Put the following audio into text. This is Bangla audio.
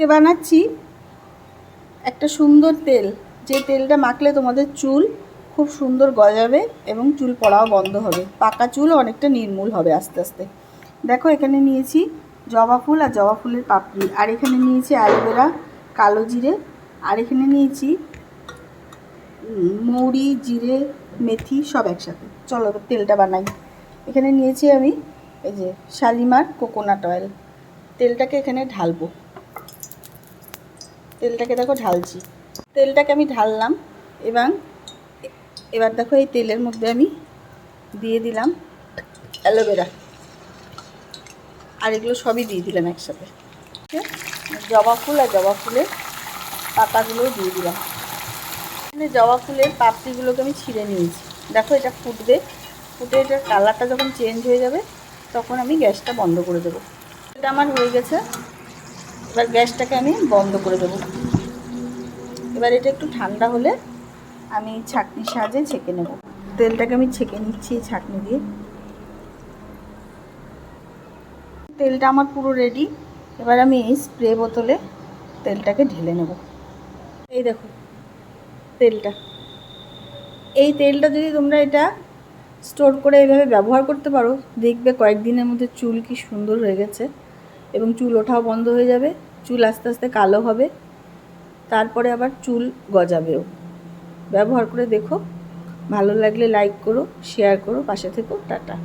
আজকে বানাচ্ছি একটা সুন্দর তেল, যে তেলটা মাখলে তোমাদের চুল খুব সুন্দর গজাবে এবং চুল পড়াও বন্ধ হবে, পাকা চুল অনেকটা নির্মূল হবে আস্তে আস্তে। দেখো এখানে নিয়েছি জবা ফুল আর জবা ফুলের পাপড়ি, আর এখানে নিয়েছি অ্যালোভেরা, কালো জিরে, আর এখানে নিয়েছি মৌরি, জিরে, মেথি সব একসাথে। চলো তেলটা বানাই। এখানে নিয়েছি আমি এই যে শালিমার কোকোনাট অয়েল। তেলটাকে এখানে ঢালবো। তেলটাকে দেখো ঢালছি, তেলটাকে আমি ঢাললাম। এবার দেখো এই তেলের মধ্যে আমি দিয়ে দিলাম অ্যালোভেরা, আর এগুলো সবই দিয়ে দিলাম একসাথে। জবা ফুল আর জবা ফুলের পাতাগুলোও দিয়ে দিলাম। এখানে জবা ফুলের পাপড়িগুলোকে আমি ছিঁড়ে নিয়েছি। দেখো এটা ফুটবে, ফুটে এটার কালারটা যখন চেঞ্জ হয়ে যাবে তখন আমি গ্যাসটা বন্ধ করে দেবো। এটা আমার হয়ে গেছে, এবার গ্যাসটাকে আমি বন্ধ করে দেবো। এবার এটা একটু ঠান্ডা হলে আমি ছাঁকনির সাহায্যে ছেঁকে নেব। তেলটাকে আমি ছেঁকে নিচ্ছি ছাঁকনি দিয়ে। তেলটা আমার পুরো রেডি। এবার আমি এই স্প্রে বোতলে তেলটাকে ঢেলে নেব। এই দেখো তেলটা, এই তেলটা যদি তোমরা এটা স্টোর করে এইভাবে ব্যবহার করতে পারো, দেখবে কয়েকদিনের মধ্যে চুল কি সুন্দর হয়ে গেছে এবং চুল ওঠাও বন্ধ হয়ে যাবে, চুল আস্তে আস্তে কালো হবে, তারপরে আবার চুল গজাবেও। ব্যবহার করে দেখো, ভালো লাগলে লাইক করো, শেয়ার করো, পাশে থেকো। টাটা।